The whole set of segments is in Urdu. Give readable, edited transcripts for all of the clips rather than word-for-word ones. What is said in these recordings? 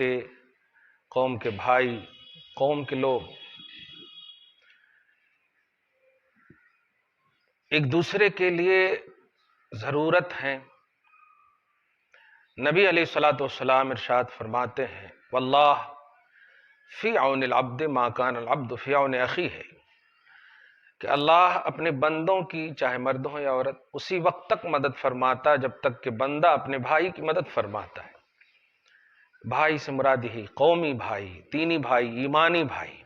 کے قوم کے بھائی، قوم کے لوگ ایک دوسرے کے لیے ضرورت ہیں۔ نبی علیہ الصلوۃ والسلام ارشاد فرماتے ہیں واللہ فی عون العبد ما کان العبد فی عون اخیہ، کہ اللہ اپنے بندوں کی، چاہے مرد ہو یا عورت، اسی وقت تک مدد فرماتا جب تک کہ بندہ اپنے بھائی کی مدد فرماتا ہے۔ بھائی سے مراد ہی قومی بھائی، دینی بھائی، ایمانی بھائی،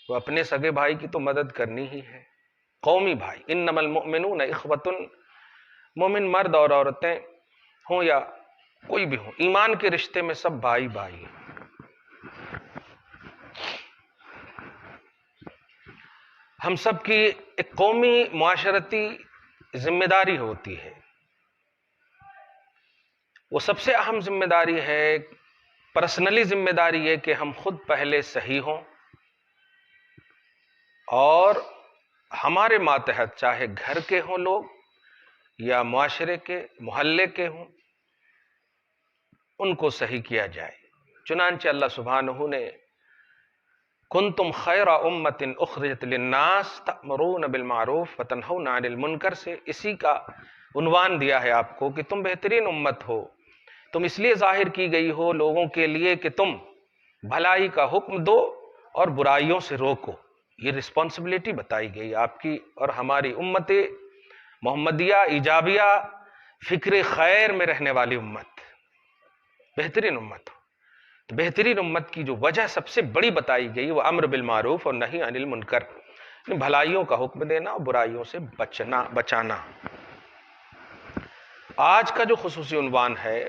وہ اپنے سگے بھائی کی تو مدد کرنی ہی ہے۔ قومی بھائی، انما المؤمنون اخوۃ، مومن مرد اور عورتیں ہوں یا کوئی بھی ہوں، ایمان کے رشتے میں سب بھائی بھائی ہیں۔ ہم سب کی ایک قومی معاشرتی ذمہ داری ہوتی ہے، وہ سب سے اہم ذمہ داری ہے، پرسنلی ذمہ داری ہے کہ ہم خود پہلے صحیح ہوں اور ہمارے ماتحت چاہے گھر کے ہوں لوگ یا معاشرے کے، محلے کے ہوں، ان کو صحیح کیا جائے۔ چنانچہ اللہ سبحانہ نے کنتم خیر امۃ اخرجت للناس تأمرون بالمعروف وتنہون عن المنکر سے اسی کا عنوان دیا ہے آپ کو کہ تم بہترین امت ہو، تم اس لیے ظاہر کی گئی ہو لوگوں کے لیے کہ تم بھلائی کا حکم دو اور برائیوں سے روکو۔ یہ رسپانسبلٹی بتائی گئی آپ کی اور ہماری امت محمدیہ ایجابیہ فکر خیر میں رہنے والی امت، بہترین امت ہو۔ تو بہترین امت کی جو وجہ سب سے بڑی بتائی گئی وہ امر بالمعروف اور نہی عن المنکر، بھلائیوں کا حکم دینا اور برائیوں سے بچانا۔ آج کا جو خصوصی عنوان ہے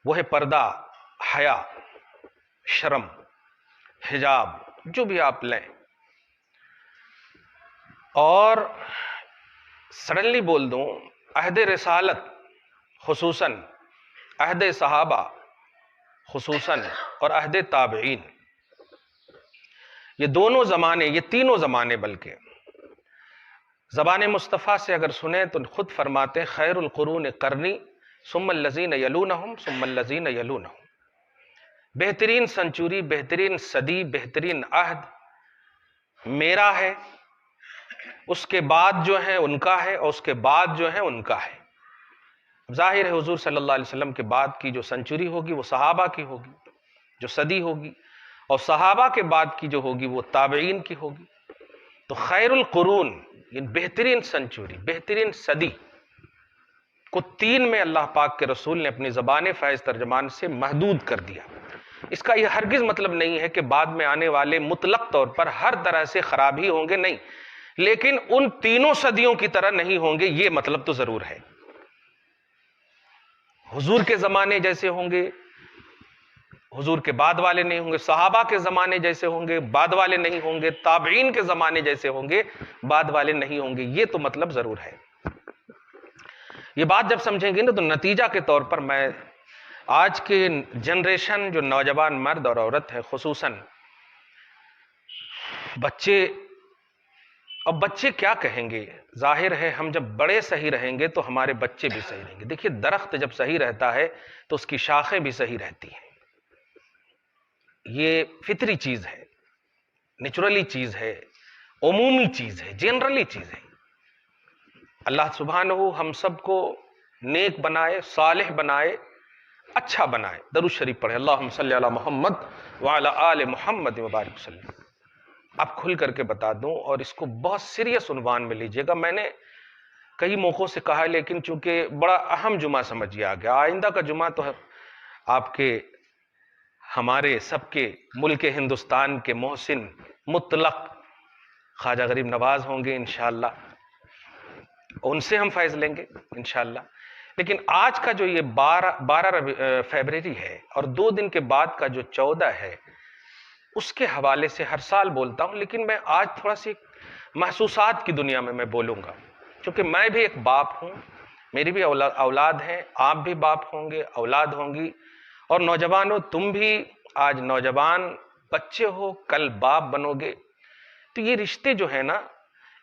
وہ ہے پردہ، حیا، شرم، حجاب، جو بھی آپ لیں۔ اور سڈنلی بول دوں، عہد رسالت خصوصاً، عہد صحابہ خصوصاً اور عہد تابعین، یہ دونوں زمانے، یہ تینوں زمانے بلکہ زبان مصطفیٰ سے اگر سنیں تو خود فرماتے ہیں خیر القرون قرنی ثم الذین یلونہم ثم الذین یلونہم، بہترین سنچری، بہترین صدی، بہترین عہد میرا ہے، اس کے بعد جو ہے ان کا ہے، اور اس کے بعد جو ہے ان کا ہے۔ ظاہر ہے حضور صلی اللہ علیہ وسلم کے بعد کی جو سنچری ہوگی وہ صحابہ کی ہوگی، جو صدی ہوگی، اور صحابہ کے بعد کی جو ہوگی وہ تابعین کی ہوگی۔ تو خیر القرون، یہ بہترین سنچری، بہترین صدی کو تین میں اللہ پاک کے رسول نے اپنی زبان فیض ترجمان سے محدود کر دیا۔ اس کا یہ ہرگز مطلب نہیں ہے کہ بعد میں آنے والے مطلق طور پر ہر طرح سے خراب ہی ہوں گے، نہیں، لیکن ان تینوں صدیوں کی طرح نہیں ہوں گے، یہ مطلب تو ضرور ہے۔ حضور کے زمانے جیسے ہوں گے حضور کے بعد والے نہیں ہوں گے، صحابہ کے زمانے جیسے ہوں گے بعد والے نہیں ہوں گے، تابعین کے زمانے جیسے ہوں گے بعد والے نہیں ہوں گے، یہ تو مطلب ضرور ہے۔ یہ بات جب سمجھیں گے نا تو نتیجہ کے طور پر میں آج کے جنریشن جو نوجوان مرد اور عورت ہے، خصوصاً بچے، اب بچے کیا کہیں گے؟ ظاہر ہے ہم جب بڑے صحیح رہیں گے تو ہمارے بچے بھی صحیح رہیں گے۔ دیکھیے درخت جب صحیح رہتا ہے تو اس کی شاخیں بھی صحیح رہتی ہیں، یہ فطری چیز ہے، نیچرلی چیز ہے، عمومی چیز ہے، جنرلی چیز ہے۔ اللہ سبحانہ ہم سب کو نیک بنائے، صالح بنائے، اچھا بنائے۔ درود شریف پڑھے، اللہم صلی علی محمد وعلی آل محمد وبارک وسلم۔ اب کھل کر کے بتا دوں اور اس کو بہت سیریس عنوان میں لیجئے گا، میں نے کئی موقعوں سے کہا لیکن چونکہ بڑا اہم جمعہ سمجھیے آ گیا، آئندہ کا جمعہ تو آپ کے، ہمارے سب کے ملک ہندوستان کے محسن مطلق خواجہ غریب نواز ہوں گے انشاءاللہ، ان سے ہم فیض لیں گے انشاءاللہ۔ لیکن آج کا جو یہ 12 فیبروری ہے اور 2 دن کے بعد کا جو 14 ہے، اس کے حوالے سے ہر سال بولتا ہوں، لیکن میں آج تھوڑا سی محسوسات کی دنیا میں بولوں گا، کیونکہ میں بھی ایک باپ ہوں، میری بھی اولاد ہیں، آپ بھی باپ ہوں گے، اولاد ہوں گی، اور نوجوانوں تم بھی آج نوجوان بچے ہو، کل باپ بنو گے۔ تو یہ رشتے جو ہیں نا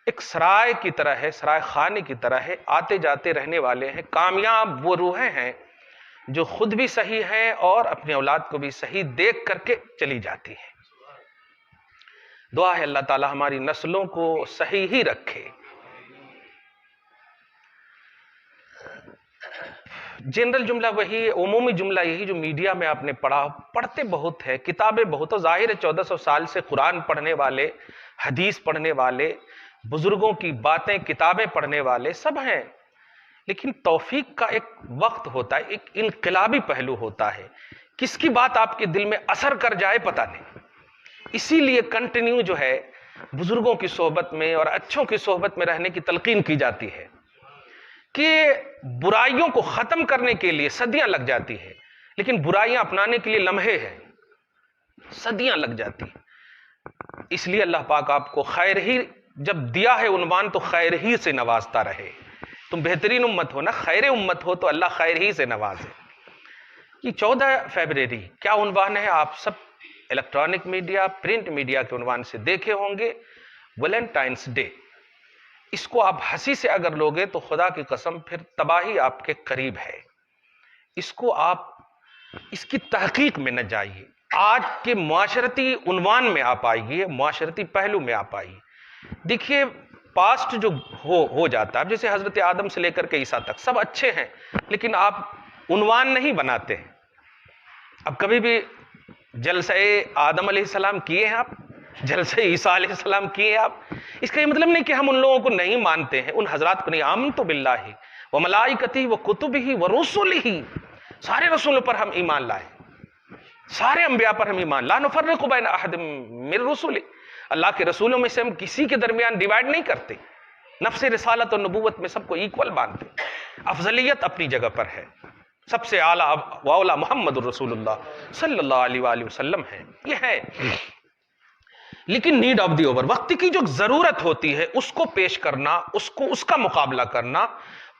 ایک سرائے کی طرح ہے، سرائے خانے کی طرح ہے، آتے جاتے رہنے والے ہیں۔ کامیاب وہ روحیں ہیں جو خود بھی صحیح ہیں اور اپنی اولاد کو بھی صحیح دیکھ کر کے چلی جاتی ہیں۔ دعا ہے اللہ تعالی ہماری نسلوں کو صحیح ہی رکھے۔ جنرل جملہ وہی، عمومی جملہ یہی جو میڈیا میں آپ نے پڑھا، پڑھتے بہت ہے، کتابیں بہت، ظاہر ہے 1400 سال سے قرآن پڑھنے والے، حدیث پڑھنے والے، بزرگوں کی باتیں کتابیں پڑھنے والے سب ہیں، لیکن توفیق کا ایک وقت ہوتا ہے، ایک انقلابی پہلو ہوتا ہے، کس کی بات آپ کے دل میں اثر کر جائے پتہ نہیں۔ اسی لیے کنٹینیو جو ہے بزرگوں کی صحبت میں اور اچھوں کی صحبت میں رہنے کی تلقین کی جاتی ہے کہ برائیوں کو ختم کرنے کے لیے صدیاں لگ جاتی ہے، لیکن برائیاں اپنانے کے لیے لمحے ہیں، صدیاں لگ جاتی ہیں۔ اس لیے اللہ پاک آپ کو خیر ہی جب دیا ہے عنوان تو خیر ہی سے نوازتا رہے۔ تم بہترین امت ہو نا، خیر امت ہو تو اللہ خیر ہی سے نوازے۔ یہ 14 فیبروری کیا عنوان ہے؟ آپ سب الیکٹرانک میڈیا، پرنٹ میڈیا کے عنوان سے دیکھے ہوں گے، ویلنٹائنس ڈے۔ اس کو آپ ہنسی سے اگر لوگے تو خدا کی قسم پھر تباہی آپ کے قریب ہے۔ اس کو آپ اس کی تحقیق میں نہ جائیے، آج کے معاشرتی عنوان میں آپ آئیے، معاشرتی پہلو میں آپ آئیے۔ دیکھیے پاسٹ جو ہو جاتا ہے، جیسے حضرت آدم سے لے کر کے عیسیٰ تک سب اچھے ہیں، لیکن آپ عنوان نہیں بناتے ہیں۔ اب کبھی بھی جلسہ آدم علیہ السلام کیے ہیں آپ؟ جلسہ عیسیٰ علیہ السلام کیے آپ؟ اس کا یہ مطلب نہیں کہ ہم ان لوگوں کو نہیں مانتے ہیں، ان حضرات کو نہیں۔ آمنت باللہ وملائکتہ وکتبہ ورسلہ، سارے رسولوں پر ہم ایمان لائے، سارے انبیاء پر ہم ایمان، لا نفرق بین احد من رسلہ، اللہ کے رسولوں میں سے ہم کسی کے درمیان ڈیوائیڈ نہیں کرتے، نفس رسالت اور نبوت میں سب کو ایکول مانتے، افضلیت اپنی جگہ پر ہے، سب سے اعلیٰ واولا محمد الرسول اللہ صلی اللہ علیہ وآلہ وسلم ہے، یہ ہے۔ لیکن نیڈ آف دی اوور، وقت کی جو ضرورت ہوتی ہے اس کو پیش کرنا، اس کا مقابلہ کرنا،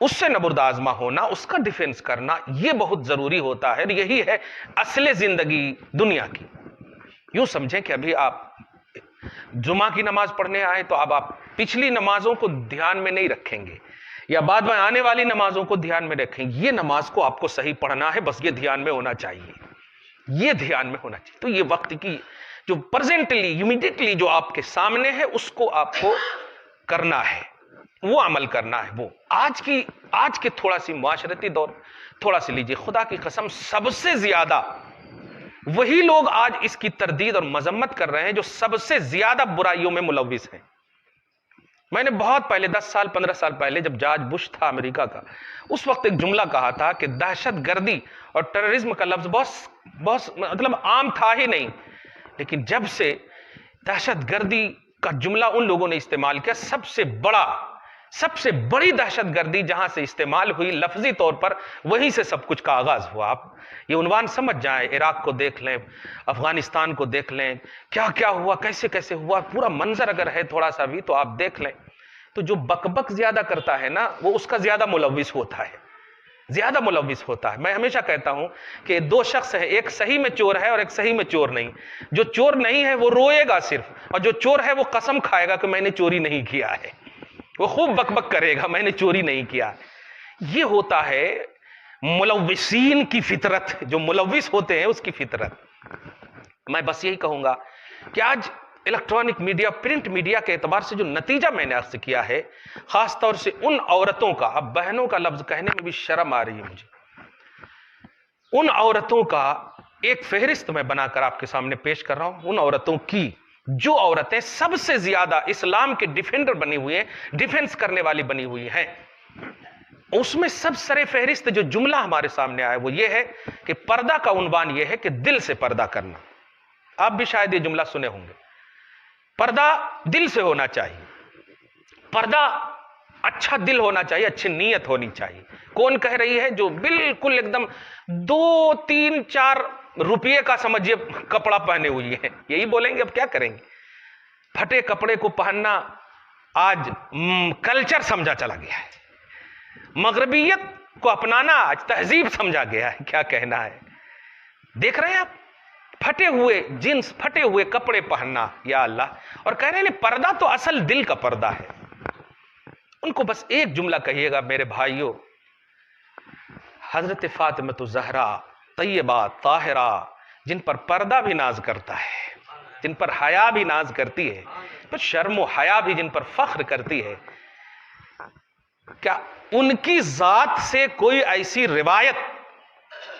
اس سے نبرد آزما ہونا، اس کا ڈیفنس کرنا، یہ بہت ضروری ہوتا ہے۔ یہی ہے اصل زندگی دنیا کی۔ یوں سمجھیں کہ ابھی آپ جمعہ کی نماز پڑھنے آئے تو اب آپ پچھلی نمازوں کو دھیان میں نہیں رکھیں گے، یا بعد میں آنے والی نمازوں کو دھیان میں رکھیں گے۔ یہ نماز کو آپ کو صحیح پڑھنا ہے، بس یہ دھیان میں ہونا چاہیے، یہ دھیان میں ہونا چاہیے۔ تو یہ وقت کی جو پریزنٹلی امیڈیٹلی جو آپ کے سامنے ہے اس کو آپ کو کرنا ہے، وہ عمل کرنا ہے۔ وہ آج کے تھوڑا سی معاشرتی دور تھوڑا سی لیجئے، خدا کی قسم سب سے زیادہ وہی لوگ آج اس کی تردید اور مذمت کر رہے ہیں جو سب سے زیادہ برائیوں میں ملوث ہیں۔ میں نے بہت پہلے 10 سال 15 سال پہلے جب جارج بش تھا امریکہ کا، اس وقت ایک جملہ کہا تھا کہ دہشت گردی اور ٹیررزم کا لفظ بہت مطلب عام تھا ہی نہیں، لیکن جب سے دہشت گردی کا جملہ ان لوگوں نے استعمال کیا، سب سے بڑی دہشت گردی جہاں سے استعمال ہوئی لفظی طور پر، وہیں سے سب کچھ کا آغاز ہوا۔ آپ یہ عنوان سمجھ جائیں، عراق کو دیکھ لیں، افغانستان کو دیکھ لیں، کیا کیا ہوا، کیسے کیسے ہوا، پورا منظر اگر ہے تھوڑا سا بھی تو آپ دیکھ لیں۔ تو جو بک زیادہ کرتا ہے نا، وہ اس کا زیادہ ملوث ہوتا ہے، زیادہ ملوث ہوتا ہے۔ میں ہمیشہ کہتا ہوں کہ دو شخص ہیں، ایک صحیح میں چور ہے اور ایک صحیح میں چور نہیں۔ جو چور نہیں ہے وہ روئے گا صرف، اور جو چور ہے وہ قسم کھائے گا کہ میں نے چوری نہیں کیا ہے، وہ خوب بک کرے گا میں نے چوری نہیں کیا۔ یہ ہوتا ہے ملوثین کی فطرت، جو ملوث ہوتے ہیں اس کی فطرت۔ میں بس یہی کہوں گا کہ آج الیکٹرانک میڈیا، پرنٹ میڈیا کے اعتبار سے جو نتیجہ میں نے عرض کیا ہے، خاص طور سے ان عورتوں کا، اب بہنوں کا لفظ کہنے میں بھی شرم آ رہی ہے مجھے، ان عورتوں کا ایک فہرست میں بنا کر آپ کے سامنے پیش کر رہا ہوں، ان عورتوں کی جو عورتیں سب سے زیادہ اسلام کے ڈیفینڈر بنی ہوئی ہیں، ڈیفنس کرنے والی بنی ہوئی ہیں، اس میں سب سر فہرست جو جملہ ہمارے سامنے آیا وہ یہ ہے کہ پردہ کا عنوان یہ ہے کہ دل سے پردہ کرنا۔ آپ بھی شاید یہ جملہ سنے ہوں گے، پردہ دل سے ہونا چاہیے، پردہ اچھا دل ہونا چاہیے، اچھی نیت ہونی چاہیے۔ کون کہہ رہی ہے؟ جو بالکل ایک دم 2 3 4 روپیے کا سمجھیے کپڑا پہنے ہوئی ہے، یہی بولیں گے، اب کیا کریں گے؟ پھٹے کپڑے کو پہننا آج کلچر سمجھا چلا گیا ہے، مغربیت کو اپنانا آج تہذیب سمجھا گیا ہے، کیا کہنا ہے؟ دیکھ رہے ہیں آپ پھٹے ہوئے جنس، پھٹے ہوئے کپڑے پہننا، یا اللہ، اور کہہ رہے ہیں پردہ تو اصل دل کا پردہ ہے۔ ان کو بس ایک جملہ کہیے گا، میرے بھائیوں، حضرت فاطمہ زہرا طیبہ طاہرہ، جن پر پردہ بھی ناز کرتا ہے، جن پر حیا بھی ناز کرتی ہے، پر شرم و حیا بھی جن پر فخر کرتی ہے، کیا ان کی ذات سے کوئی ایسی روایت،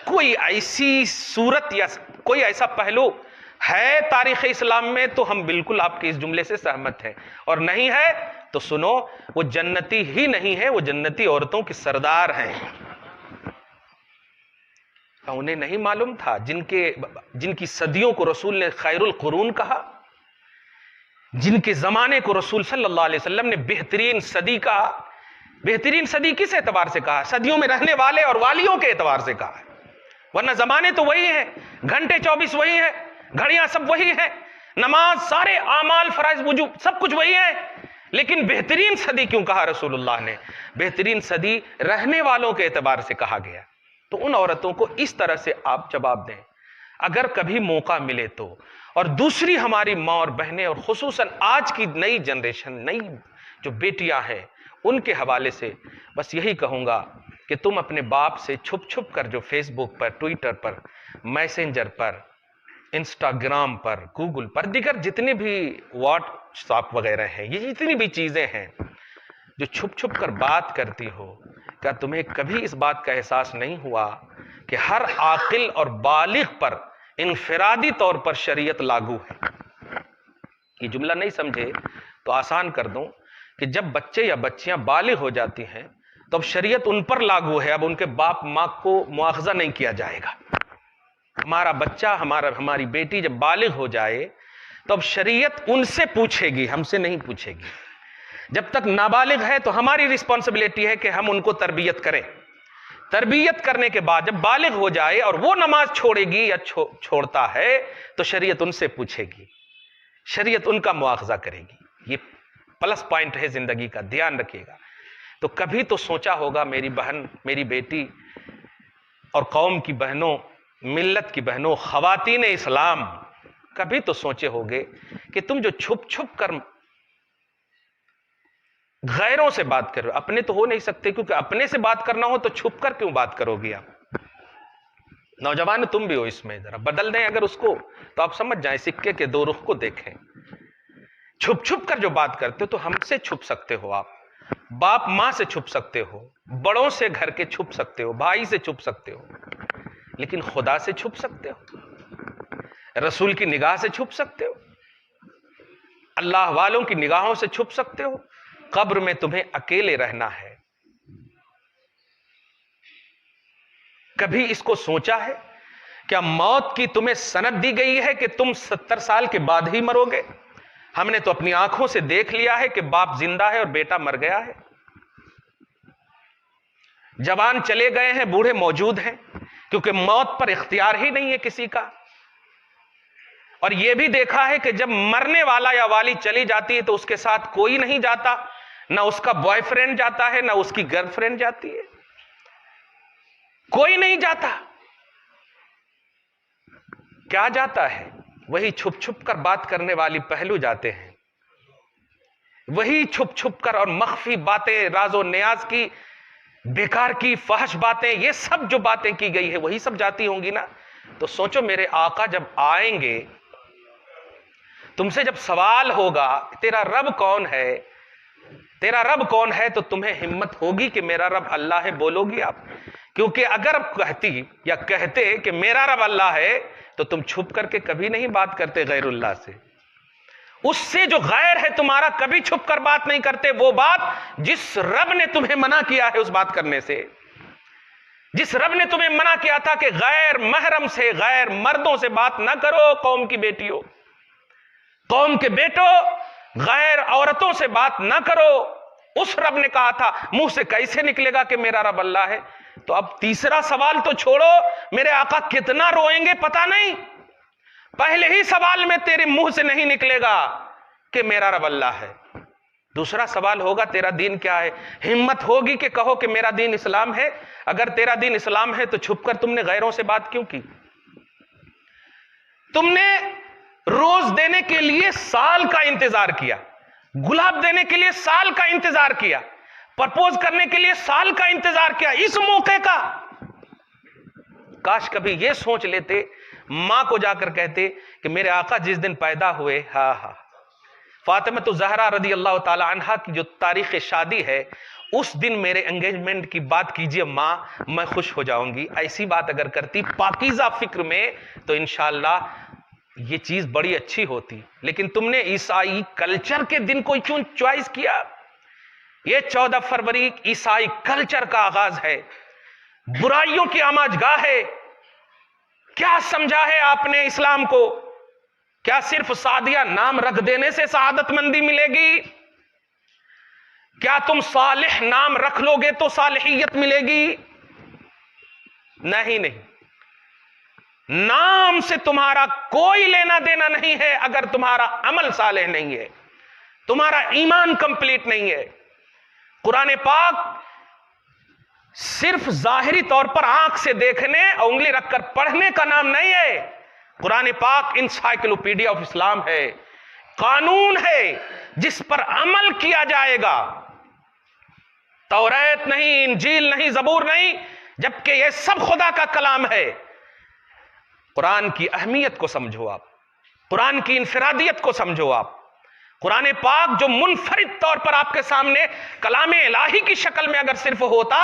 کوئی ایسی صورت یا کوئی ایسا پہلو ہے تاریخ اسلام میں؟ تو ہم بالکل آپ کے اس جملے سے سہمت ہیں، اور نہیں ہے تو سنو، وہ جنتی ہی نہیں ہے، وہ جنتی عورتوں کی سردار ہیں۔ انہیں نہیں معلوم تھا جن کی صدیوں کو رسول نے خیر القرون کہا، جن کے زمانے کو رسول صلی اللہ علیہ وسلم نے بہترین صدی کہا؟ بہترین صدی کس اعتبار سے کہا؟ صدیوں میں رہنے والے اور والیوں کے اعتبار سے کہا ہے، ورنہ زمانے تو وہی ہیں، گھنٹے 24 وہی ہیں، گھڑیاں سب وہی ہیں، نماز، سارے اعمال، فرائض، وجوب سب کچھ وہی ہے، لیکن بہترین صدی کیوں کہا رسول اللہ نے؟ بہترین صدی رہنے والوں کے اعتبار سے کہا گیا۔ تو ان عورتوں کو اس طرح سے آپ جواب دیں اگر کبھی موقع ملے تو۔ اور دوسری ہماری ماں اور بہنیں، اور خصوصاً آج کی نئی جنریشن، نئی جو بیٹیاں ہیں، ان کے حوالے سے بس یہی کہوں گا کہ تم اپنے باپ سے چھپ چھپ کر جو فیس بک پر، ٹویٹر پر، میسنجر پر، انسٹاگرام پر، گوگل پر، دیگر جتنے بھی واٹس ایپ وغیرہ ہیں، یہ جتنی بھی چیزیں ہیں جو چھپ چھپ کر بات کرتی ہو، کیا تمہیں کبھی اس بات کا احساس نہیں ہوا کہ ہر عاقل اور بالغ پر انفرادی طور پر شریعت لاگو ہے؟ یہ جملہ نہیں سمجھے تو آسان کر دوں کہ جب بچے یا بچیاں بالغ ہو جاتی ہیں تو اب شریعت ان پر لاگو ہے، اب ان کے باپ ماں کو مواخذہ نہیں کیا جائے گا۔ ہمارا بچہ، ہماری بیٹی جب بالغ ہو جائے تو اب شریعت ان سے پوچھے گی، ہم سے نہیں پوچھے گی۔ جب تک نابالغ ہے تو ہماری رسپانسبلٹی ہے کہ ہم ان کو تربیت کریں۔ تربیت کرنے کے بعد جب بالغ ہو جائے اور وہ نماز چھوڑے گی یا چھوڑتا ہے تو شریعت ان سے پوچھے گی، شریعت ان کا مواخذہ کرے گی۔ یہ پلس پوائنٹ ہے زندگی کا، دھیان رکھیے گا۔ تو کبھی تو سوچا ہوگا میری بہن، میری بیٹی اور قوم کی بہنوں، ملت کی بہنوں، خواتین اسلام، کبھی تو سوچے ہوگے کہ تم جو چھپ چھپ کر غیروں سے بات کر رہے ہو، اپنے تو ہو نہیں سکتے، کیونکہ اپنے سے بات کرنا ہو تو چھپ کر کیوں بات کرو گی آپ؟ نوجوان تم بھی ہو، اس میں ذرا بدل دیں اگر اس کو، تو آپ سمجھ جائیں، سکے کے دو رخ کو دیکھیں۔ چھپ چھپ کر جو بات کرتے ہو تو ہم سے چھپ سکتے ہو، آپ باپ ماں سے چھپ سکتے ہو، بڑوں سے گھر کے چھپ سکتے ہو، بھائی سے چھپ سکتے ہو، لیکن خدا سے چھپ سکتے ہو؟ رسول کی نگاہ سے چھپ سکتے ہو؟ اللہ والوں کی نگاہوں سے چھپ سکتے ہو؟ قبر میں تمہیں اکیلے رہنا ہے۔ کبھی اس کو سوچا ہے؟ کیا موت کی تمہیں سند دی گئی ہے کہ تم 70 سال کے بعد ہی مرو گے؟ ہم نے تو اپنی آنکھوں سے دیکھ لیا ہے کہ باپ زندہ ہے اور بیٹا مر گیا ہے، جوان چلے گئے ہیں، بوڑھے موجود ہیں، کیونکہ موت پر اختیار ہی نہیں ہے کسی کا۔ اور یہ بھی دیکھا ہے کہ جب مرنے والا یا والی چلی جاتی ہے تو اس کے ساتھ کوئی نہیں جاتا، نہ اس کا بوائے فرینڈ جاتا ہے، نہ اس کی گرل فرینڈ جاتی ہے، کوئی نہیں جاتا۔ کیا جاتا ہے؟ وہی چھپ چھپ کر بات کرنے والی پہلو جاتے ہیں، وہی چھپ چھپ کر اور مخفی باتیں، راز و نیاز کی، بیکار کی فحش باتیں، یہ سب جو باتیں کی گئی ہے وہی سب جاتی ہوں گی نا۔ تو سوچو میرے آقا جب آئیں گے، تم سے جب سوال ہوگا تیرا رب کون ہے، تیرا رب کون ہے، تو تمہیں ہمت ہوگی کہ میرا رب اللہ ہے، بولو گی آپ؟ کیونکہ اگر کہتی یا کہتے کہ میرا رب اللہ ہے تو تم چھپ کر کے کبھی نہیں بات کرتے غیر اللہ سے۔ اس سے جو غیر ہے تمہارا کبھی چھپ کر بات نہیں کرتے، وہ بات جس رب نے تمہیں منع کیا ہے اس بات کرنے سے، جس رب نے تمہیں منع کیا تھا کہ غیر محرم سے، غیر مردوں سے بات نہ کرو، قوم کی بیٹیوں، قوم کے بیٹوں، غیر عورتوں سے بات نہ کرو، اس رب نے کہا تھا، منہ سے کیسے نکلے گا کہ میرا رب اللہ ہے؟ تو اب تیسرا سوال تو چھوڑو، میرے آقا کتنا روئیں گے پتہ نہیں، پہلے ہی سوال میں تیرے منہ سے نہیں نکلے گا کہ میرا رب اللہ ہے۔ دوسرا سوال ہوگا تیرا دین کیا ہے؟ ہمت ہوگی کہ کہو کہ میرا دین اسلام ہے؟ اگر تیرا دین اسلام ہے تو چھپ کر تم نے غیروں سے بات کیوں کی؟ تم نے روز دینے کے لیے سال کا انتظار کیا، گلاب دینے کے لیے سال کا انتظار کیا، پرپوز کرنے کے لیے سال کا انتظار کیا، اس موقع کا کاش کبھی یہ سوچ لیتے، ماں کو جا کر کہتے کہ میرے آقا جس دن پیدا ہوئے، فاطمہ الزہرا رضی اللہ تعالی عنہا کی جو تاریخ شادی ہے، اس دن میرے انگیجمنٹ کی بات کیجئے ماں، میں خوش ہو جاؤں گی. ایسی بات اگر کرتی پاکیزہ فکر میں تو انشاءاللہ یہ چیز بڑی اچھی ہوتی. لیکن تم نے عیسائی کلچر کے دن کو کیوں چوائس کیا؟ یہ 14 فروری عیسائی کلچر کا آغاز ہے، برائیوں کی آماج گاہ ہے. کیا سمجھا ہے آپ نے اسلام کو؟ کیا صرف سعدیہ نام رکھ دینے سے سعادت مندی ملے گی؟ کیا تم صالح نام رکھ لو گے تو صالحیت ملے گی؟ نہیں. نام سے تمہارا کوئی لینا دینا نہیں ہے اگر تمہارا عمل صالح نہیں ہے، تمہارا ایمان کمپلیٹ نہیں ہے. قرآن پاک صرف ظاہری طور پر آنکھ سے دیکھنے، انگلی رکھ کر پڑھنے کا نام نہیں ہے. قرآن پاک انسائکلوپیڈیا آف اسلام ہے، قانون ہے جس پر عمل کیا جائے گا. توریت نہیں، انجیل نہیں، زبور نہیں، جبکہ یہ سب خدا کا کلام ہے. قرآن کی اہمیت کو سمجھو آپ، قرآن کی انفرادیت کو سمجھو آپ. قرآن پاک جو منفرد طور پر آپ کے سامنے کلام الہی کی شکل میں اگر صرف ہوتا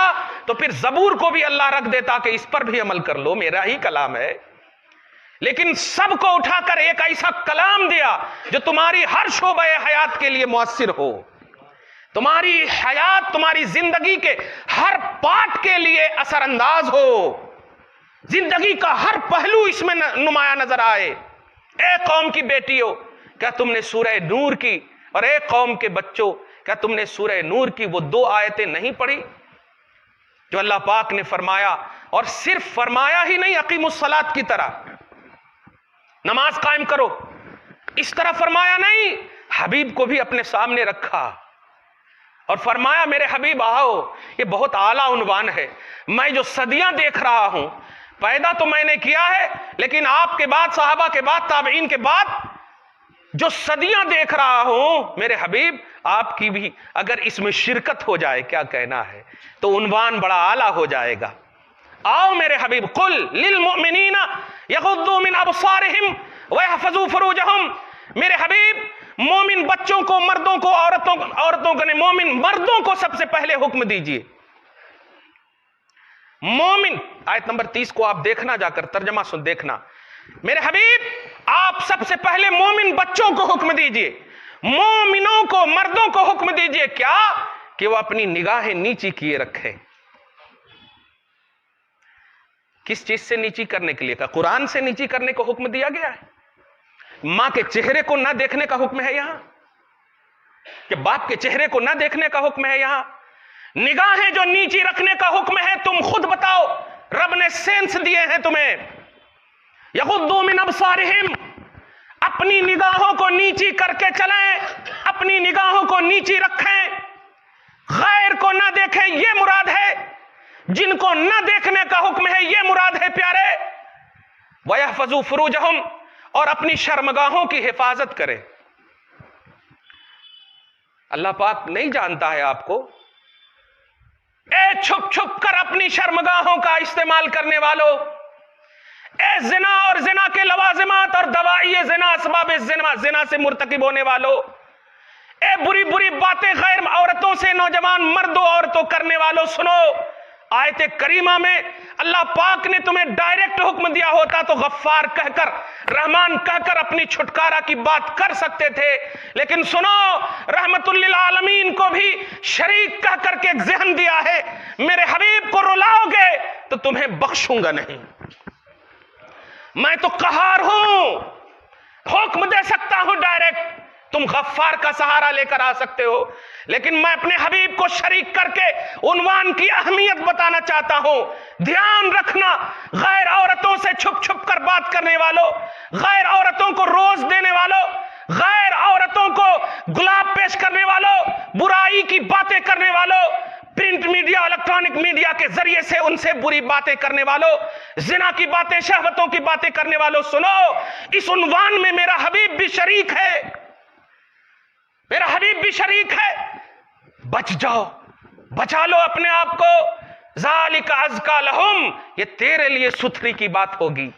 تو پھر زبور کو بھی اللہ رکھ دیتا کہ اس پر بھی عمل کر لو، میرا ہی کلام ہے. لیکن سب کو اٹھا کر ایک ایسا کلام دیا جو تمہاری ہر شعبہ حیات کے لیے مؤثر ہو، تمہاری حیات، تمہاری زندگی کے ہر پارٹ کے لیے اثر انداز ہو، زندگی کا ہر پہلو اس میں نمایاں نظر آئے. اے قوم کی بیٹیوں، کیا تم نے سورہ نور کی، اور اے قوم کے بچوں، کیا تم نے سورہ نور کی وہ 2 آیتیں نہیں پڑھی جو اللہ پاک نے فرمایا؟ اور صرف فرمایا ہی نہیں، اقیم الصلاۃ کی طرح نماز قائم کرو، اس طرح فرمایا نہیں، حبیب کو بھی اپنے سامنے رکھا اور فرمایا میرے حبیب آؤ. یہ بہت اعلیٰ عنوان ہے. میں جو صدیاں دیکھ رہا ہوں، پیدا تو میں نے کیا ہے، لیکن آپ کے بعد، صحابہ کے بعد، تابعین کے بعد جو صدیاں دیکھ رہا ہوں، میرے حبیب آپ کی بھی اگر اس میں شرکت ہو جائے، کیا کہنا ہے، تو عنوان بڑا اعلیٰ ہو جائے گا. آؤ میرے حبیب، قل للمؤمنین یغضوا من ابصارہم ویحفظوا فروجہم. میرے حبیب مومن بچوں کو، مردوں کو، عورتوں کو نہیں، مومن مردوں کو سب سے پہلے حکم دیجئے. مومن آیت نمبر 30 کو آپ دیکھنا، جا کر ترجمہ سن دیکھنا. میرے حبیب آپ سب سے پہلے مومن بچوں کو حکم دیجئے، مومنوں کو، مردوں کو حکم دیجئے. کیا؟ کہ وہ اپنی نگاہیں نیچی کیے رکھیں. کس چیز سے نیچی کرنے کے لیے کہا؟ قرآن سے نیچی کرنے کو حکم دیا گیا ہے. ماں کے چہرے کو نہ دیکھنے کا حکم ہے یہاں، کہ باپ کے چہرے کو نہ دیکھنے کا حکم ہے یہاں. نگاہیں جو نیچی رکھنے کا حکم ہے، تم خود بتاؤ، رب نے سینس دیے ہیں تمہیں. یغضوا من ابصارہم، اپنی نگاہوں کو نیچی کر کے چلیں، اپنی نگاہوں کو نیچی رکھیں، غیر کو نہ دیکھیں، یہ مراد ہے. جن کو نہ دیکھنے کا حکم ہے، یہ مراد ہے پیارے. وَيَحْفَظُوا فُرُوجَهُمْ، اور اپنی شرمگاہوں کی حفاظت کریں. اللہ پاک نہیں جانتا ہے آپ کو؟ اے چھپ چھپ کر اپنی شرمگاہوں کا استعمال کرنے والو، اے زنا اور زنا کے لوازمات اور دوائی زنا، اسباب زنا سے مرتکب ہونے والو، اے بری بری باتیں غیر عورتوں سے نوجوان مردوں عورتوں کرنے والو، سنو. آیت کریمہ میں اللہ پاک نے تمہیں ڈائریکٹ حکم دیا ہوتا تو غفار کہہ کر، رحمان کہہ کر اپنی چھٹکارا کی بات کر سکتے تھے. لیکن سنو، رحمت للعالمین کو بھی شریک کہہ کر کے ایک ذہن دیا ہے، میرے حبیب کو رلاؤ گے تو تمہیں بخشوں گا نہیں. میں تو قہار ہوں، حکم دے سکتا ہوں ڈائریکٹ، تم غفار کا سہارا لے کر آ سکتے ہو، لیکن میں اپنے حبیب کو شریک کر کے عنوان کی اہمیت بتانا چاہتا ہوں. دھیان رکھنا، غیر عورتوں سے چھپ چھپ کر بات کرنے والوں، غیر عورتوں کو روز دینے والوں، غیر عورتوں کو گلاب پیش کرنے والوں، برائی کی باتیں کرنے والوں، پرنٹ میڈیا، الیکٹرانک میڈیا کے ذریعے سے ان سے بری باتیں کرنے والوں، زنا کی باتیں، شہوتوں کی باتیں کرنے والوں، سنو، اس عنوان میں میرا حبیب بھی شریک ہے، میرا حبیب بھی شریک ہے. بچ جاؤ، بچا لو اپنے آپ کو. ذالک ازکا لہم، یہ تیرے لیے ستھری کی بات ہوگی،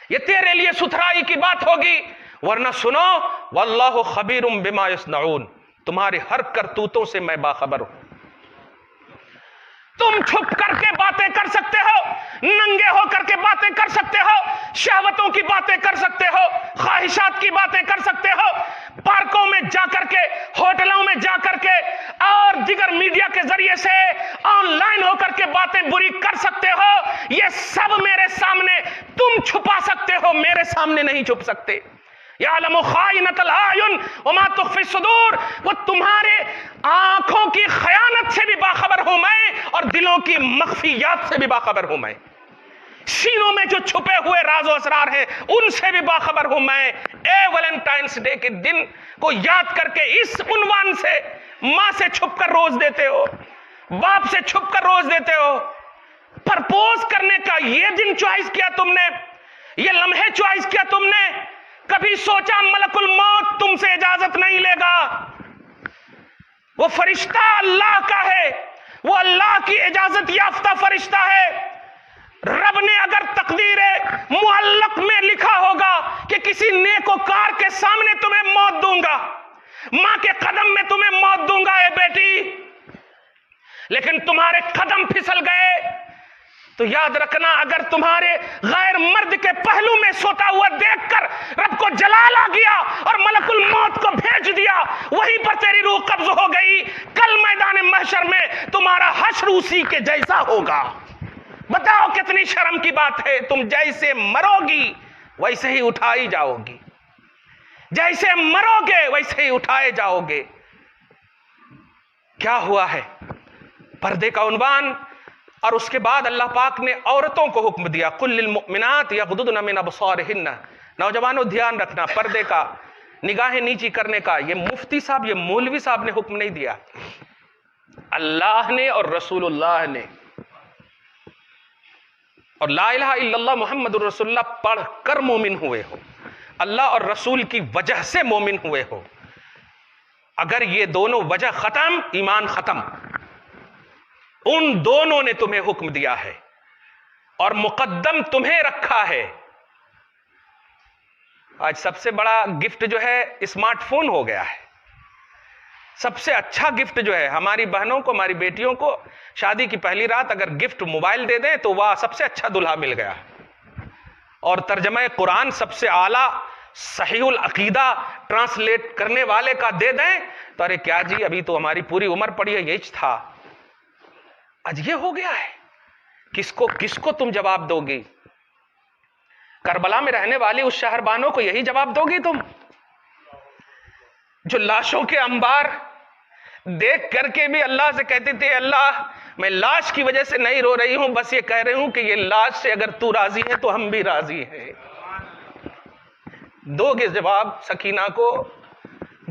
یہ تیرے لیے ستھرائی کی بات ہوگی، ورنہ سنو واللہ خبیر بما یصنعون، تمہارے ہر کرتوتوں سے میں باخبر ہوں۔ تم چھپ کر کے باتیں کر سکتے ہو، ننگے ہو کر کے باتیں کر سکتے ہو، شہوتوں کی باتیں کر سکتے ہو، خواہشات کی باتیں کر سکتے ہو، پارکوں میں جا کر کے، ہوٹلوں میں جا کر کے اور دیگر میڈیا کے ذریعے سے آن لائن ہو کر کے باتیں بری کر سکتے ہو، یہ سب میرے سامنے تم چھپا سکتے ہو، میرے سامنے نہیں چھپ سکتے۔ یعلم خائنۃ الاعین وما تخفی الصدور، وہ تمہارے آنکھوں کی خیانت سے بھی باخبر ہوں میں، اور دلوں کی مخفیات سے بھی باخبر ہوں میں، سینوں میں جو چھپے ہوئے راز و اسرار ہیں ان سے بھی باخبر ہوں میں۔ اے ویلنٹائنس ڈے کے دن کو یاد کر کے اس عنوان سے ماں سے چھپ کر روز دیتے ہو، باپ سے چھپ کر روز دیتے ہو، پرپوز کرنے کا یہ دن چوائس کیا تم نے، یہ لمحے چوائس کیا تم نے، کبھی سوچا ملک الموت تم سے اجازت نہیں لے گا؟ وہ فرشتہ اللہ کا ہے، وہ اللہ کی اجازت یافتہ فرشتہ ہے۔ رب نے اگر تقدیر معلق میں لکھا ہوگا کہ کسی نیکوکار کے سامنے تمہیں موت دوں گا، ماں کے قدم میں تمہیں موت دوں گا اے بیٹی، لیکن تمہارے قدم پھسل گئے تو یاد رکھنا، اگر تمہارے غیر مرد کے پہلو میں سوتا ہوا دیکھ کر رب کو جلال آ گیا اور ملک الموت کو بھیج دیا، وہیں پر تیری روح قبض ہو گئی، کل میدان محشر میں تمہارا حشر اسی کے جیسا ہوگا۔ بتاؤ کتنی شرم کی بات ہے، تم جیسے مرو گی ویسے ہی اٹھائی جاؤ گی، جیسے مرو گے ویسے ہی اٹھائے جاؤ گے۔ کیا ہوا ہے؟ پردے کا عنوان، اور اس کے بعد اللہ پاک نے عورتوں کو حکم دیا قل للمؤمنات یغضضن من ابصارہن۔ نوجوانوں دھیان رکھنا، پردے کا، نگاہیں نیچی کرنے کا یہ مفتی صاحب، یہ مولوی صاحب نے حکم نہیں دیا، اللہ نے اور رسول اللہ نے۔ اور لا الہ الا اللہ محمد الرسول اللہ پڑھ کر مومن ہوئے ہو، اللہ اور رسول کی وجہ سے مومن ہوئے ہو، اگر یہ دونوں وجہ ختم، ایمان ختم۔ ان دونوں نے تمہیں حکم دیا ہے اور مقدم تمہیں رکھا ہے۔ آج سب سے بڑا گفٹ جو ہے اسمارٹ فون ہو گیا ہے، سب سے اچھا گفٹ جو ہے ہماری بہنوں کو، ہماری بیٹیوں کو شادی کی پہلی رات اگر گفٹ موبائل دے دیں تو وہ سب سے اچھا دلہا مل گیا، اور ترجمہ قرآن سب سے اعلیٰ صحیح العقیدہ ٹرانسلیٹ کرنے والے کا دے دیں تو ارے کیا جی، ابھی تو ہماری پوری عمر پڑی ہے، یہی تھا۔ آج یہ ہو گیا ہے، کس کو تم جواب دو گی؟ کربلا میں رہنے والی اس شہربانوں کو یہی جواب دو گی تم، جو لاشوں کے انبار دیکھ کر کے بھی اللہ سے کہتے تھے اللہ میں لاش کی وجہ سے نہیں رو رہی ہوں، بس یہ کہہ رہی ہوں کہ یہ لاش سے اگر تو راضی ہے تو ہم بھی راضی ہیں۔ دو گے جواب سکینہ کو،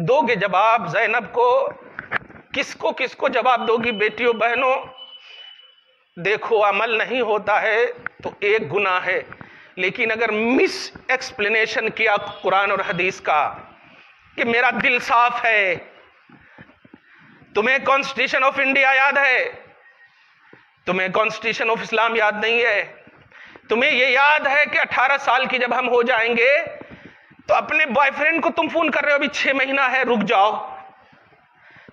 دو گے جواب زینب کو، کس کو جواب دو گی بیٹیوں بہنوں؟ دیکھو عمل نہیں ہوتا ہے تو ایک گناہ ہے، لیکن اگر مس ایکسپلینیشن کیا قرآن اور حدیث کا کہ میرا دل صاف ہے، تمہیں کانسٹیٹیوشن آف انڈیا یاد ہے، تمہیں کانسٹیٹیوشن آف اسلام یاد نہیں ہے، تمہیں یہ یاد ہے کہ 18 سال کی جب ہم ہو جائیں گے تو اپنے بوائے فرینڈ کو تم فون کر رہے ہو ابھی 6 مہینہ ہے رک جاؤ،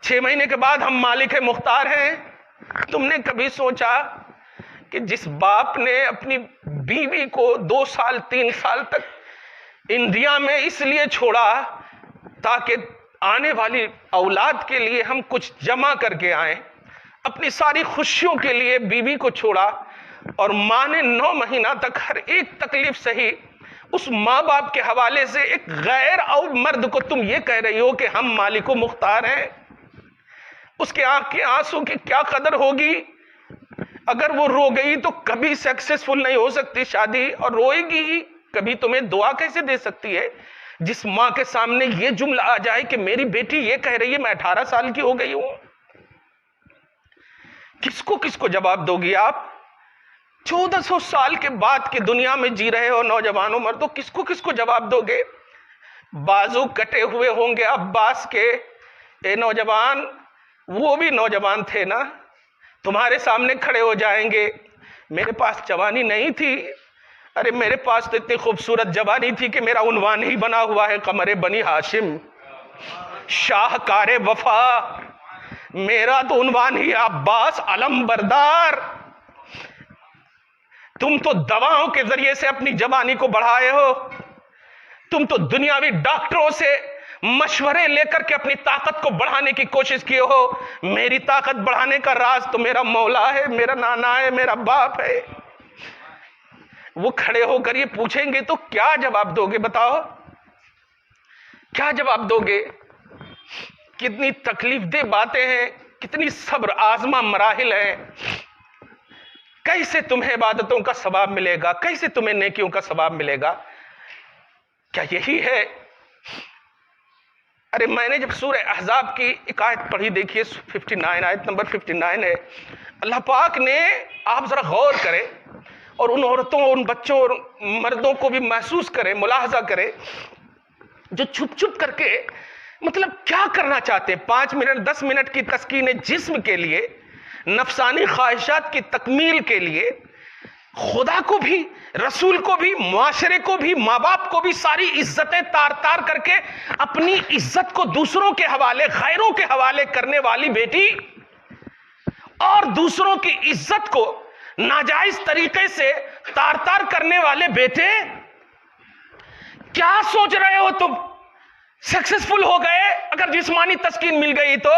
6 مہینے کے بعد ہم مالک مختار ہیں۔ تم نے کبھی سوچا کہ جس باپ نے اپنی بیوی کو 2 سال 3 سال تک انڈیا میں اس لیے چھوڑا تاکہ آنے والی اولاد کے لیے ہم کچھ جمع کر کے آئیں، اپنی ساری خوشیوں کے لیے بیوی کو چھوڑا، اور ماں نے 9 مہینہ تک ہر ایک تکلیف سہی، اس ماں باپ کے حوالے سے ایک غیر اور مرد کو تم یہ کہہ رہی ہو کہ ہم مالک و مختار ہیں؟ اس کے آنکھ کے آنسو کی کیا قدر ہوگی؟ اگر وہ رو گئی تو کبھی سکسیسفل نہیں ہو سکتی شادی، اور روئے گی ہی، کبھی تمہیں دعا کیسے دے سکتی ہے؟ جس ماں کے سامنے یہ جملہ آ جائے کہ میری بیٹی یہ کہہ رہی ہے میں 18 سال کی ہو گئی ہوں، کس کو جواب دو گی آپ؟ 1400 سال کے بعد کے دنیا میں جی رہے ہو نوجوانوں، مردوں، کس کو جواب دو گے؟ بازو کٹے ہوئے ہوں گے عباس کے، اے نوجوان، وہ بھی نوجوان تھے نا، تمہارے سامنے کھڑے ہو جائیں گے، میرے پاس جوانی نہیں تھی، ارے میرے پاس تو اتنی خوبصورت جوانی تھی کہ میرا عنوان ہی بنا ہوا ہے قمر بنی ہاشم، شاہکار وفا، میرا تو عنوان ہی عباس علم بردار۔ تم تو دواؤں کے ذریعے سے اپنی جوانی کو بڑھائے ہو، تم تو دنیاوی ڈاکٹروں سے مشورے لے کر کے اپنی طاقت کو بڑھانے کی کوشش کیے ہو۔ میری طاقت بڑھانے کا راز تو میرا مولا ہے، میرا نانا ہے، میرا باپ ہے۔ وہ کھڑے ہو کر یہ پوچھیں گے تو کیا جواب دو گے؟ بتاؤ کیا جواب دو گے؟ کتنی تکلیف دہ باتیں ہیں، کتنی صبر آزما مراحل ہیں۔ کیسے تمہیں عبادتوں کا ثواب ملے گا؟ کیسے تمہیں نیکیوں کا ثواب ملے گا؟ کیا یہی ہے؟ ارے میں نے جب سورہ احزاب کی ایک آیت پڑھی، دیکھیے 59، آیت نمبر 59 ہے، اللہ پاک نے، آپ ذرا غور کریں اور ان عورتوں، ان بچوں اور مردوں کو بھی محسوس کریں، ملاحظہ کریں، جو چھپ چھپ کر کے مطلب کیا کرنا چاہتے ہیں؟ 5 منٹ 10 منٹ کی تسکین جسم کے لیے، نفسانی خواہشات کی تکمیل کے لیے، خدا کو بھی، رسول کو بھی، معاشرے کو بھی، ماں باپ کو بھی ساری عزتیں تار تار کر کے اپنی عزت کو دوسروں کے حوالے، غیروں کے حوالے کرنے والی بیٹی اور دوسروں کی عزت کو ناجائز طریقے سے تار تار کرنے والے بیٹے، کیا سوچ رہے ہو تم؟ سکسیسفل ہو گئے اگر جسمانی تسکین مل گئی تو؟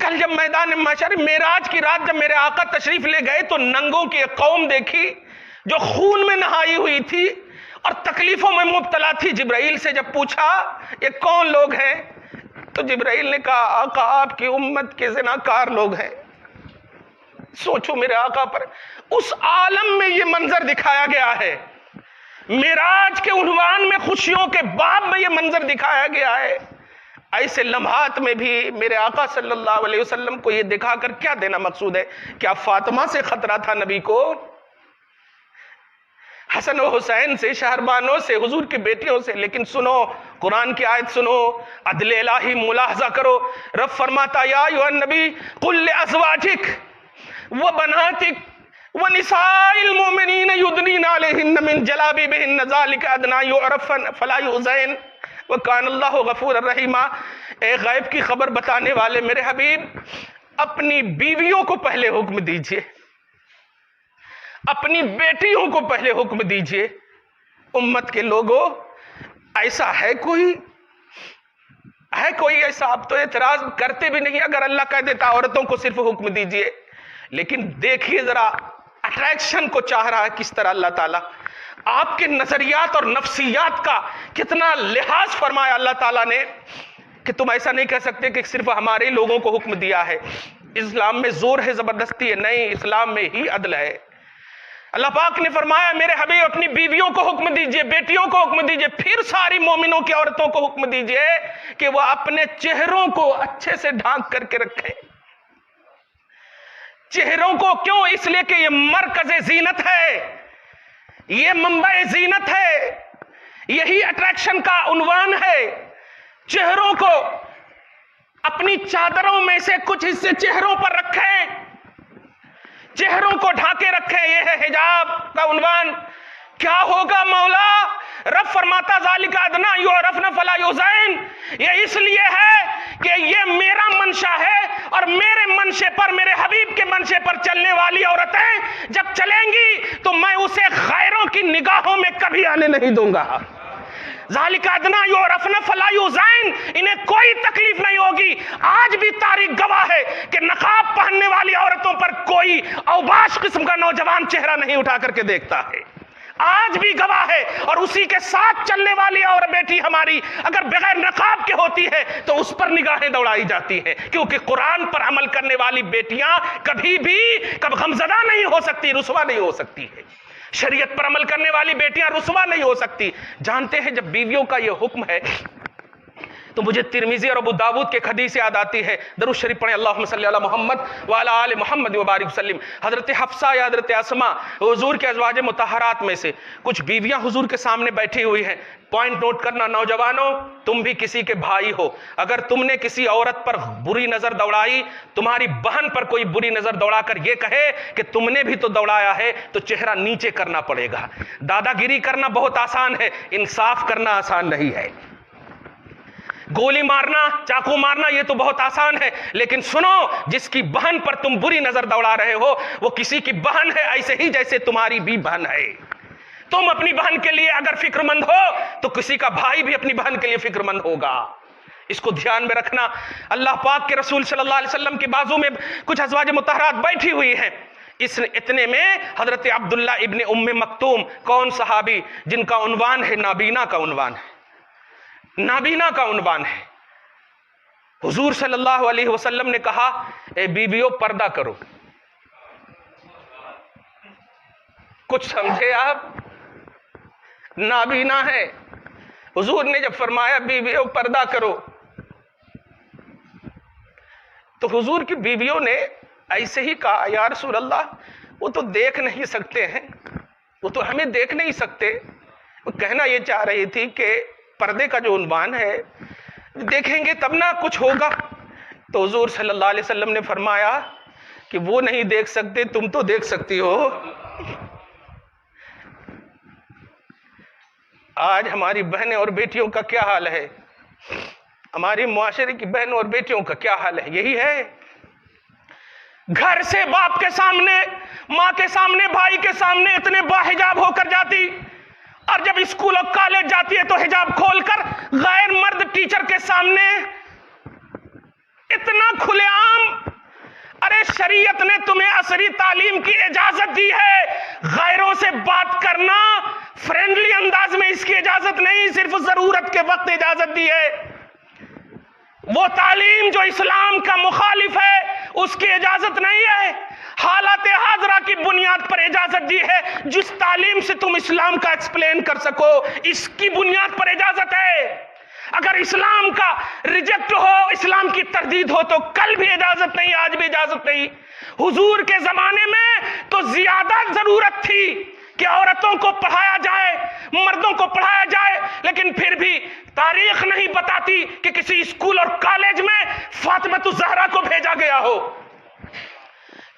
کل جب میدان محشر، معراج کی رات جب میرے آقا تشریف لے گئے تو ننگوں کی ایک قوم دیکھی جو خون میں نہائی ہوئی تھی اور تکلیفوں میں مبتلا تھی۔ جبرائیل سے جب پوچھا یہ کون لوگ ہیں تو جبرائیل نے کہا آقا آپ کی امت کے زناکار لوگ ہیں۔ سوچو میرے آقا پر اس عالم میں یہ منظر دکھایا گیا ہے، معراج کے عنوان میں خوشیوں کے باب میں یہ منظر دکھایا گیا ہے۔ ایسے لمحات میں بھی میرے آقا صلی اللہ علیہ وسلم کو یہ دکھا کر کیا دینا مقصود ہے؟ کیا فاطمہ سے خطرہ تھا نبی کو؟ حسن و حسین سے، شہربانوں سے، حضور کی بیٹیوں سے؟ لیکن سنو قرآن کی آیت، سنو عدل الہی ملاحظہ کرو۔ رب فرماتا یا ایھا النبی قل لازواجک وبناتک ونساء المؤمنین یدنین علیہن من جلابیبہن ذالک ادنی یعرفن فلا یؤذین وَكَانَ اللَّهُ غَفُورًا رَحِیمًا۔ اے غیب کی خبر بتانے والے میرے حبیب، اپنی بیویوں کو پہلے حکم دیجئے، اپنی بیٹیوں کو پہلے حکم دیجئے۔ امت کے لوگوں، ایسا ہے کوئی ایسا؟ آپ تو اعتراض کرتے بھی نہیں اگر اللہ کہہ دیتا عورتوں کو صرف حکم دیجئے۔ لیکن دیکھیے ذرا اٹریکشن کو چاہ رہا ہے کس طرح اللہ تعالیٰ، آپ کے نظریات اور نفسیات کا کتنا لحاظ فرمایا اللہ تعالیٰ نے کہ تم ایسا نہیں کہہ سکتے کہ صرف ہمارے لوگوں کو حکم دیا ہے۔ اسلام میں زور ہے، زبردستی ہے؟ نہیں، اسلام میں ہی عدل ہے۔ اللہ پاک نے فرمایا میرے حبیب اپنی بیویوں کو حکم دیجئے، بیٹیوں کو حکم دیجئے، پھر ساری مومنوں کی عورتوں کو حکم دیجئے کہ وہ اپنے چہروں کو اچھے سے ڈھانک کر کے رکھیں۔ چہروں کو کیوں؟ اس لیے کہ یہ مرکز زینت ہے، یہ منبع زینت ہے، یہی اٹریکشن کا عنوان ہے۔ چہروں کو اپنی چادروں میں سے کچھ حصے چہروں پر رکھیں، چہروں کو ڈھانکے رکھیں، یہ ہے حجاب کا عنوان۔ کیا ہوگا مولا؟ رب فرماتا ذالک ادنی یعرفن فلا یؤذین۔ یہ اس لیے ہے کہ یہ میرا منشا ہے اور میرے منشے پر، میرے حبیب کے منشے پر چلنے والی عورتیں جب چلیں گی تو میں اسے غیروں کی نگاہوں میں کبھی آنے نہیں دوں گا۔ ذالک ادنی یعرفن فلا یؤذین، انہیں کوئی تکلیف نہیں ہوگی۔ آج بھی تاریخ گواہ ہے کہ نقاب پہننے والی عورتوں پر کوئی اوباش قسم کا نوجوان چہرہ نہیں اٹھا کر کے دیکھتا ہے، آج بھی گواہ ہے۔ اور اسی کے ساتھ چلنے والی اور بیٹی ہماری اگر بغیر نقاب کے ہوتی ہے تو اس پر نگاہیں دوڑائی جاتی ہیں، کیونکہ قرآن پر عمل کرنے والی بیٹیاں کبھی بھی غمزدہ نہیں ہو سکتی، رسوا نہیں ہو سکتی ہے۔ شریعت پر عمل کرنے والی بیٹیاں رسوا نہیں ہو سکتی۔ جانتے ہیں جب بیویوں کا یہ حکم ہے تو مجھے ترمذی اور ابو داود کے ایک حدیث یاد آتی ہے، درود شریف پڑھیں اللہم صلی علی محمد وعلی آل محمد وبارک وسلم۔ حضرت حفصہ یا حضرت اسماء حضور کے ازواج مطہرات میں سے کچھ بیویاں حضور کے سامنے بیٹھی ہوئی ہیں۔ پوائنٹ نوٹ کرنا نوجوانوں، تم بھی کسی کے بھائی ہو، اگر تم نے کسی عورت پر بری نظر دوڑائی، تمہاری بہن پر کوئی بری نظر دوڑا کر یہ کہے کہ تم نے بھی تو دوڑایا ہے، تو چہرہ نیچے کرنا پڑے گا۔ دادا گیری کرنا بہت آسان ہے، انصاف کرنا آسان نہیں ہے۔ گولی مارنا، چاقو مارنا یہ تو بہت آسان ہے، لیکن سنو، جس کی بہن پر تم بری نظر دوڑا رہے ہو وہ کسی کی بہن ہے، ایسے ہی جیسے تمہاری بھی بہن ہے۔ تم اپنی بہن کے لیے اگر فکر مند ہو تو کسی کا بھائی بھی اپنی بہن کے لیے فکر مند ہوگا۔ اس کو دھیان میں رکھنا۔ اللہ پاک کے رسول صلی اللہ علیہ وسلم کے بازو میں کچھ ازواج مطہرات بیٹھی ہوئی ہیں۔ اتنے میں حضرت عبداللہ ابن ام مکتوم، کون صحابی جن کا عنوان ہے نابینا کا عنوان ہے، نابینا کا عنوان ہے۔ حضور صلی اللہ علیہ وسلم نے کہا، اے بیویو پردہ کرو۔ کچھ سمجھے آپ؟ نابینا ہے، حضور نے جب فرمایا بیویو پردہ کرو، تو حضور کی بیویوں نے ایسے ہی کہا، یا رسول اللہ وہ تو دیکھ نہیں سکتے ہیں، وہ تو ہمیں دیکھ نہیں سکتے۔ وہ کہنا یہ چاہ رہی تھی کہ پردے کا جو عنوان ہے دیکھیں گے تب نہ کچھ ہوگا۔ تو حضور صلی اللہ علیہ وسلم نے فرمایا کہ وہ نہیں دیکھ سکتے، تم تو دیکھ سکتی ہو۔ آج ہماری بہنیں اور بیٹیوں کا کیا حال ہے؟ ہماری معاشرے کی بہنوں اور بیٹیوں کا کیا حال ہے؟ یہی ہے، گھر سے باپ کے سامنے، ماں کے سامنے، بھائی کے سامنے اتنے باحجاب ہو کر جاتی، اور جب اسکول اور کالج جاتی ہے تو حجاب کھول کر غیر مرد ٹیچر کے سامنے اتنا کھلے عام۔ ارے شریعت نے تمہیں عصری تعلیم کی اجازت دی ہے، غیروں سے بات کرنا فرینڈلی انداز میں اس کی اجازت نہیں، صرف ضرورت کے وقت اجازت دی ہے۔ وہ تعلیم جو اسلام کا مخالف ہے اس کی اجازت نہیں ہے، حالات حاضرہ کی بنیاد پر اجازت دی ہے۔ جس تعلیم سے تم اسلام کا ایکسپلین کر سکو اس کی بنیاد پر اجازت ہے۔ اگر اسلام کا ریجیکٹ ہو، اسلام کی تردید ہو تو کل بھی اجازت نہیں، آج بھی اجازت نہیں۔ حضور کے زمانے میں تو زیادہ ضرورت تھی کہ عورتوں کو پڑھایا جائے، مردوں کو پڑھایا جائے، لیکن پھر بھی تاریخ نہیں بتاتی کہ کسی اسکول اور کالج میں فاطمہ الزہرا کو بھیجا گیا ہو۔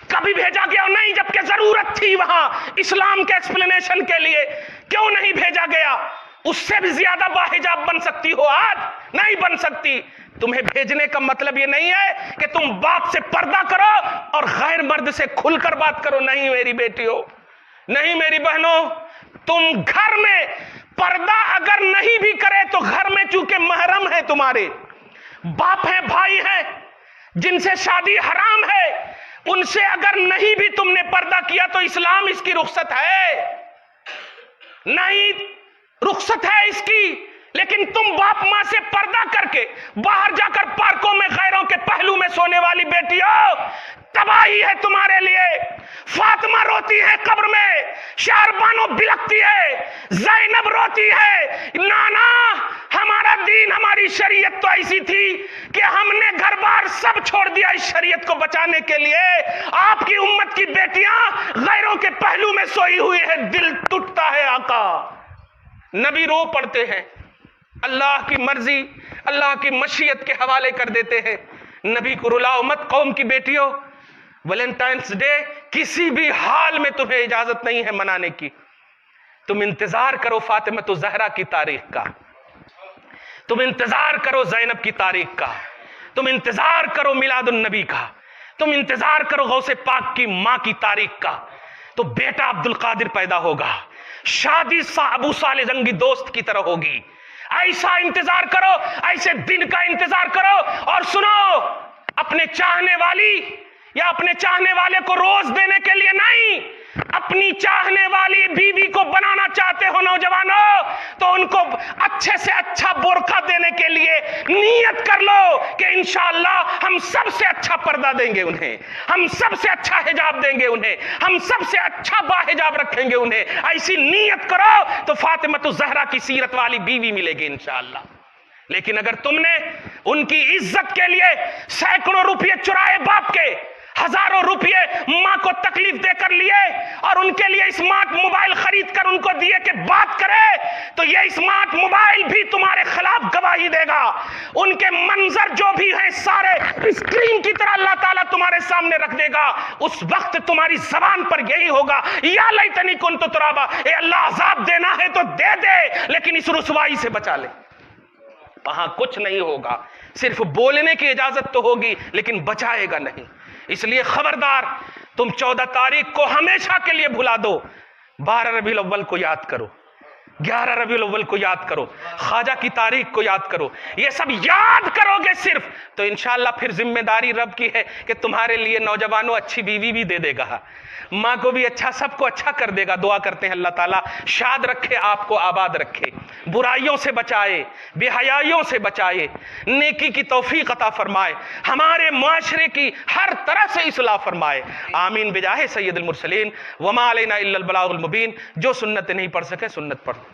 کبھی بھیجا گیا نہیں، جبکہ ضرورت تھی وہاں اسلام کے ایکسپلینیشن کے لیے، کیوں نہیں بھیجا گیا؟ اس سے بھی زیادہ باحجاب بن سکتی ہو، آج نہیں بن سکتی۔ تمہیں بھیجنے کا مطلب یہ نہیں ہے کہ تم باپ سے پردہ کرو اور غیر مرد سے کھل کر بات کرو، نہیں میری بیٹیوں، نہیں میری بہنوں۔ تم گھر میں پردہ اگر نہیں بھی کرے تو گھر میں چونکہ محرم ہے، تمہارے باپ ہیں، بھائی ہیں، جن سے شادی حرام ہے، ان سے اگر نہیں بھی تم نے پردہ کیا تو اسلام اس کی رخصت ہے، نہیں رخصت ہے اس کی۔ لیکن تم باپ ماں سے پردہ کر کے باہر جا کر پارکوں میں غیروں کے پہلو میں سونے والی بیٹیوں، تباہی ہے تمہارے لیے۔ فاطمہ روتی ہے قبر میں، شہربانو بلکتی ہے، زینب روتی ہے، نانا ہمارا دین، ہماری شریعت تو ایسی تھی کہ ہم نے گھر بار سب چھوڑ دیا اس شریعت کو بچانے کے لیے۔ آپ کی امت کی بیٹیاں غیروں کے پہلو میں سوئی ہوئی ہے، دل ٹوٹتا ہے آقا۔ نبی رو پڑتے ہیں، اللہ کی مرضی، اللہ کی مشیت کے حوالے کر دیتے ہیں۔ نبی کو رلاؤ مت قوم کی بیٹیوں۔ ویلنٹائنس ڈے کسی بھی حال میں تمہیں اجازت نہیں ہے منانے کی۔ تم انتظار کرو فاطمہ الزہرا کی تاریخ کا، تم انتظار کرو زینب کی تاریخ کا، تم انتظار کرو میلاد النبی کا، تم انتظار کرو غوث پاک کی ماں کی تاریخ کا، تو بیٹا عبد القادر پیدا ہوگا، شادی ابو صالح زنگی دوست کی طرح ہوگی۔ ایسا انتظار کرو، ایسے دن کا انتظار کرو۔ اور سنو، اپنے چاہنے والی یا اپنے چاہنے والے کو روز دینے کے لیے نہیں، اپنی چاہنے والی بیوی کو بنانا چاہتے ہو نوجوانوں، تو ان کو اچھے سے اچھا برقع دینے کے لیے نیت کر لو کہ انشاءاللہ ہم سب سے اچھا پردہ دیں گے انہیں، ہم سب سے اچھا حجاب دیں گے انہیں، ہم سب سے اچھا باحجاب رکھیں گے انہیں۔ ایسی نیت کرو تو فاطمہ الزہرا کی سیرت والی بیوی ملے گی انشاءاللہ۔ لیکن اگر تم نے ان کی عزت کے لیے سینکڑوں روپے چرائے باپ کے، ہزاروں روپے ماں کو تکلیف دے کر لیے اور ان کے لیے اسمارٹ موبائل خرید کر ان کو دیے کہ بات کرے، تو یہ اسمارٹ موبائل بھی تمہارے خلاف گواہی دے گا۔ ان کے منظر جو بھی ہیں سارے اسکرین کی طرح اللہ تعالیٰ تمہارے سامنے رکھ دے گا۔ اس وقت تمہاری زبان پر یہی ہوگا، یا لیتنی کنت ترابا، اے اللہ عذاب دینا ہے تو دے دے لیکن اس رسوائی سے بچا لے۔ وہاں کچھ نہیں ہوگا، صرف بولنے کی اجازت تو ہوگی لیکن بچائے گا نہیں۔ اس لیے خبردار، تم 14 تاریخ کو ہمیشہ کے لیے بھلا دو، 12 ربیع الاول کو یاد کرو، 11 ربیع الاول کو یاد کرو، خواجہ کی تاریخ کو یاد کرو۔ یہ سب یاد کرو گے صرف تو انشاءاللہ پھر ذمہ داری رب کی ہے کہ تمہارے لیے نوجوانوں اچھی بیوی بھی دے دے گا، ماں کو بھی اچھا، سب کو اچھا کر دے گا۔ دعا کرتے ہیں اللہ تعالیٰ شاد رکھے، آپ کو آباد رکھے، برائیوں سے بچائے، بے حیائیوں سے بچائے، نیکی کی توفیق عطا فرمائے، ہمارے معاشرے کی ہر طرح سے اصلاح فرمائے۔ آمین بجاہ سید المرسلین۔ وما علینا الا البلاغ المبین۔ جو سنت نہیں پڑھ سکے سنت پڑھ۔